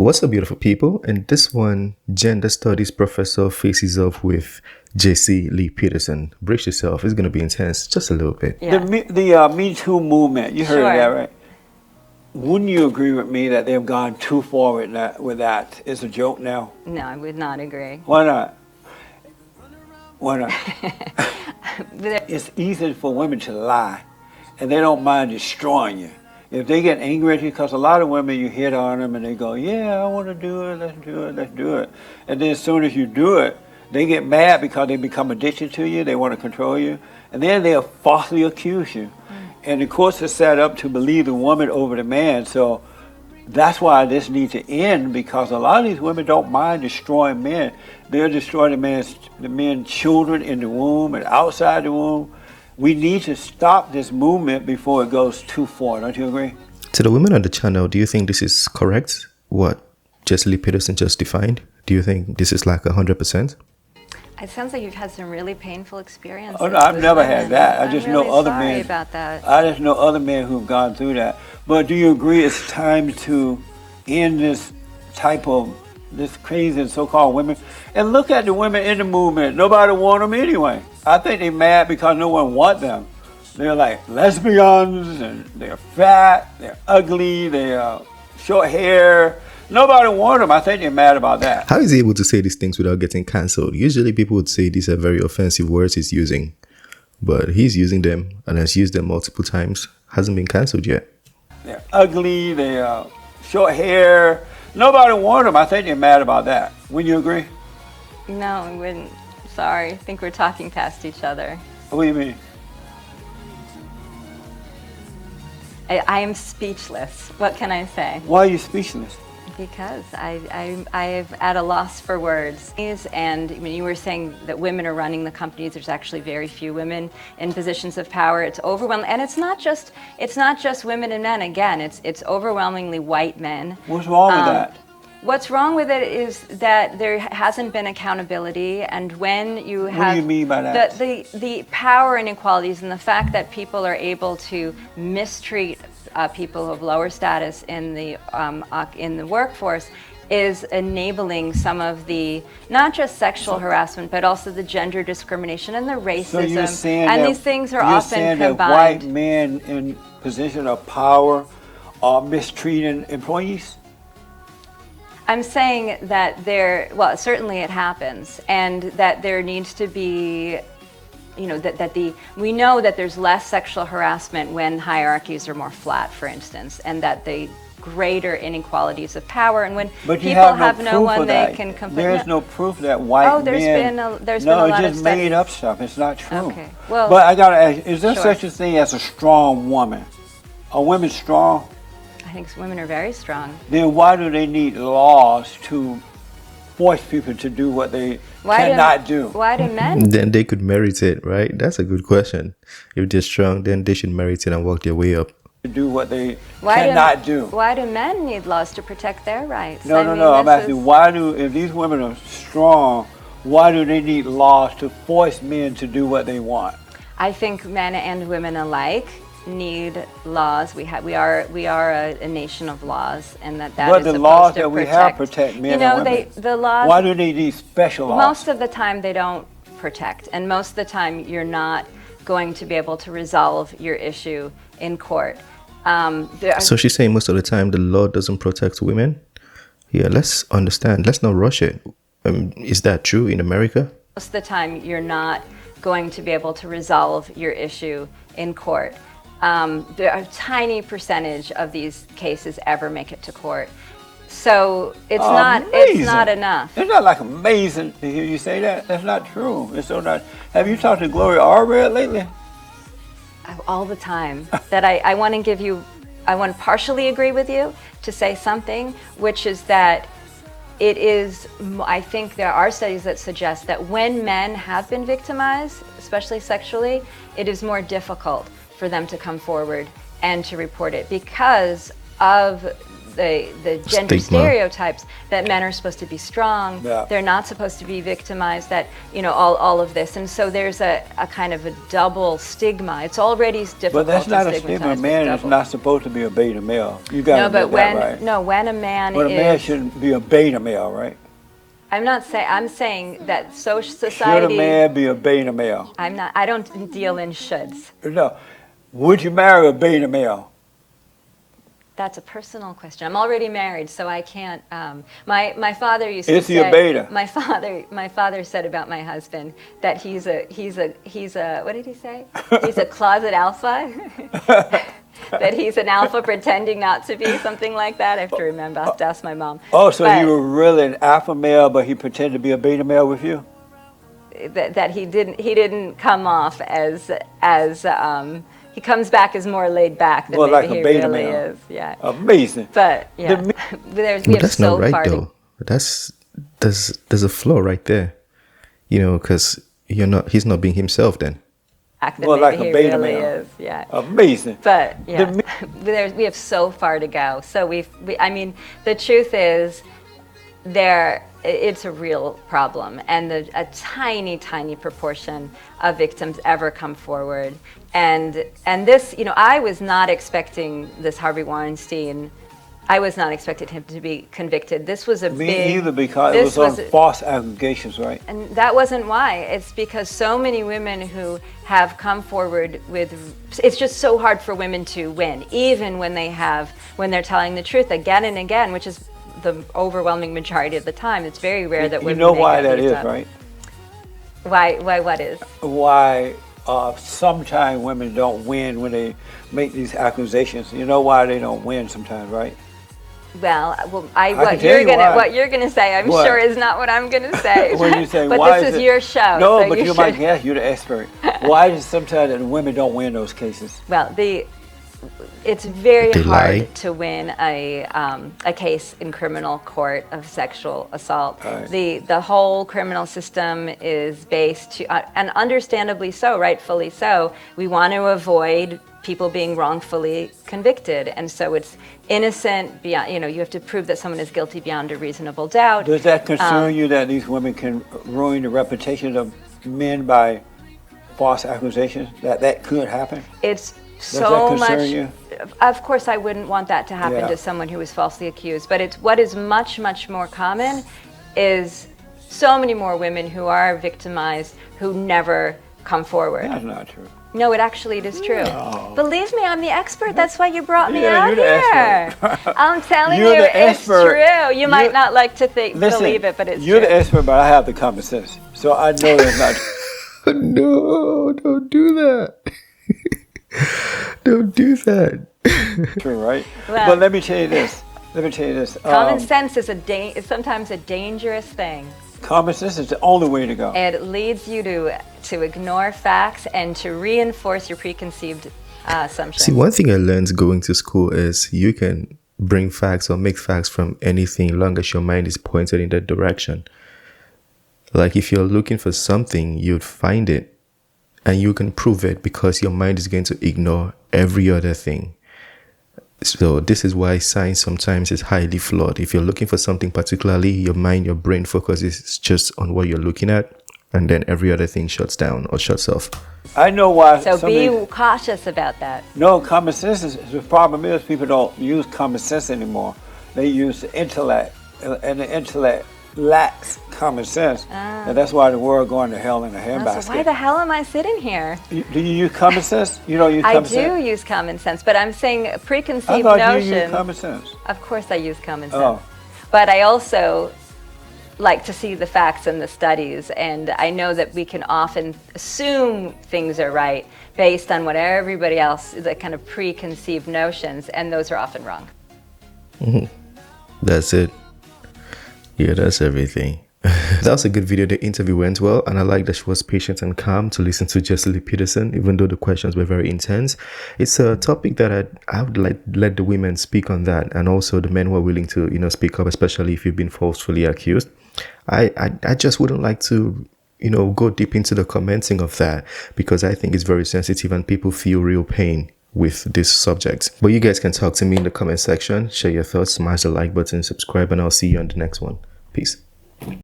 What's up, beautiful people? In this one, gender studies professor faces off with JC Lee Peterson. Brace yourself, it's going to be intense, just a little bit. Yeah. The MeToo movement, you heard Sure. of that, right? Wouldn't you agree with me that they've gone too far with that? It's a joke now. No, I would not agree. Why not? Why not? There- It's easy for women to lie, and they don't mind destroying you. If they get angry at you, because a lot of women, you hit on them and they go, yeah, I want to do it, let's do it, let's do it. And then as soon as you do it, they get mad because they become addicted to you, they want to control you, and then they'll falsely accuse you. And the courts are set up to believe the woman over the man, so that's why this needs to end, because a lot of these women don't mind destroying men. They'll destroy the men's children in the womb and outside the womb. We need to stop this movement before it goes too far. Don't you agree? To the women on the channel, do you think this is correct, what JC Lee Peterson just defined? Do you think this is like 100%? It sounds like you've had some really painful experiences. Oh, no, I've with never women. had that. I I'm just really know other sorry men. about that. I just know other men who've gone through that. But do you agree it's time to end this type of this crazy so-called women? And look at the women in the movement. Nobody want them anyway. I think they're mad because no one want them. They're like lesbians, and they're fat, they're ugly, they're short hair. Nobody want them. I think they're mad about that. How is he able to say these things without getting cancelled? Usually people would say these are very offensive words he's using, but he's using them and has used them multiple times. Hasn't been cancelled yet. They're ugly, they're short hair. Nobody want them. I think they're mad about that. Wouldn't you agree? No, I wouldn't. Sorry. I think we're talking past each other. What do you mean? I am speechless. What can I say? Why are you speechless? Because I'm at a loss for words. And when you were saying that women are running the companies, there's actually very few women in positions of power. It's overwhelming, and it's not just women and men. Again, it's overwhelmingly white men. What's wrong with that? What's wrong with it is that there hasn't been accountability, and when you have What do you mean by that? the power inequalities and the fact that people are able to mistreat people of lower status in the workforce is enabling some of the not just sexual harassment but also the gender discrimination and the racism. So you're saying and that, these things are you're often saying combined. that white men in position of power are mistreating employees? I'm saying that certainly it happens, and that there needs to be, we know that there's less sexual harassment when hierarchies are more flat, for instance, and that the greater inequalities of power, and when But you people have no no proof one of they that. can complain. There's no proof that white there's men... been a no, lot it's of just made studies. up stuff. It's not true. Okay, well, but I gotta ask, is there sure. such a thing as a strong woman? Are women strong? I think women are very strong. Then why do they need laws to force people to do what they cannot do? Why do men? Then they could merit it, right? That's a good question. If they're strong, then they should merit it and work their way up. To do what they cannot do. Why do men need laws to protect their rights? No, I'm asking, if these women are strong, why do they need laws to force men to do what they want? I think men and women alike need laws. We are a nation of laws, and that But is the supposed laws to that we have protect men and women. the laws. Why do they need special laws? Most of the time they don't protect, and most of the time you're not going to be able to resolve your issue in court. So she's saying most of the time the law doesn't protect women? Yeah, let's understand. Let's not rush it. Is that true in America? Most of the time you're not going to be able to resolve your issue in court. There are a tiny percentage of these cases ever make it to court. So it's not enough. It's not like amazing to hear you say that. That's not true. It's so not. Have you talked to Gloria Allred lately? All the time. That I want to give you, I want to partially agree with you to say something, which is that it is, I think there are studies that suggest that when men have been victimized, especially sexually, it is more difficult for them to come forward and to report it because of the gender Stigma. stereotypes that men are supposed to be strong, Yeah. they're not supposed to be victimized, that, you know, all of this. And so there's a kind of a double stigma. It's already difficult But that's to not a stigmatize stigma. A with man is double. not supposed to be a beta male. You got to No, but admit that, right? when a man But a is, man shouldn't be a beta male, right? I'm not saying, I'm saying that social Should a society, man be a beta male? I don't deal in shoulds. No. Would you marry a beta male? That's a personal question. I'm already married, so I can't. My father used to Is say. he a beta? My father said about my husband that he's a what did he say? He's a closet alpha. That he's an alpha pretending not to be, something like that. I have to remember. I'll have to ask my mom. Oh, so But you were really an alpha male, but he pretended to be a beta male with you? that he didn't come off as he comes back as more laid back than More maybe like a he beta really male. is. Yeah. Amazing. But yeah, The we have That's so not right far to though. There's a flaw right there. You know, because he's not being himself then. back than More maybe like a he beta really male. is. Yeah. Amazing. But yeah, The we have so far to go. So I mean, the truth is, it's a real problem, and a tiny proportion of victims ever come forward. And this, you know, I was not expecting this Harvey Weinstein. I was not expecting him to be convicted. This was a Me big. either, because it this was on false allegations, right? And that wasn't why. It's because so many women who have come forward with, it's just so hard for women to win, even when they're telling the truth again and again, which is the overwhelming majority of the time. It's very rare that You women know make why it that beat is, up. right? Why what is? Why sometimes women don't win when they make these accusations. You know why they don't win sometimes, right? Well, can what tell you why. you're gonna say, I'm What? sure is not what I'm gonna say. When you say, but why this is it- your show. No, so but you you're my should- guest. You're the expert. Why is it sometimes that the women don't win those cases? Well, it's very They hard lie. to win a case in criminal court of sexual assault. Right. The whole criminal system is based and understandably so, rightfully so. We want to avoid people being wrongfully convicted, and so it's innocent beyond. You know, you have to prove that someone is guilty beyond a reasonable doubt. Does that concern you that these women can ruin the reputation of men by false accusations? That could happen? It's Does so that concern much. you? Of course, I wouldn't want that to happen Yeah. to someone who was falsely accused. But it's what is much more common is so many more women who are victimized who never come forward. That's not true. No, it actually is true. Believe me, I'm the expert. That's why you brought me Yeah, out you're the here. expert. I'm telling You're you, the it's expert. true. You might You're- not like to Listen, believe it, but it's you're true. the expert, but I have the common sense. So I know that's not No, don't do that. Don't do that. true, right? Well- But let me tell you this. Common sense is sometimes a dangerous thing. Common sense is the only way to go. It leads you to ignore facts and to reinforce your preconceived assumptions. See, one thing I learned going to school is you can bring facts or make facts from anything long as your mind is pointed in that direction. Like if you're looking for something, you'd find it and you can prove it because your mind is going to ignore every other thing. So this is why science sometimes is highly flawed. If you're looking for something particularly, your mind, your brain focuses just on what you're looking at, and then every other thing shuts down or shuts off. I know why. So be somebody- cautious about that. No, common sense is the problem is people don't use common sense anymore. They use the intellect, and the intellect lacks common sense, and that's why the world going to hell in a handbasket. So why the hell am I sitting here? Do you use common sense? You don't use I common do sense? use common sense, but I'm saying a I preconceived thought notion. you used common sense. Of course I use common sense. Oh. But I also like to see the facts and the studies, and I know that we can often assume things are right based on what everybody else, the kind of preconceived notions, and those are often wrong. That's it. Yeah, that's everything. That was a good video. The interview went well, and I like that she was patient and calm to listen to Jessie Peterson, even though the questions were very intense. It's a topic that I would like let the women speak on that, and also the men who are willing to, speak up, especially if you've been falsely accused. I just wouldn't like to, go deep into the commenting of that because I think it's very sensitive and people feel real pain with this subject. But you guys can talk to me in the comment section, share your thoughts, smash the like button, subscribe, and I'll see you on the next one. Peace.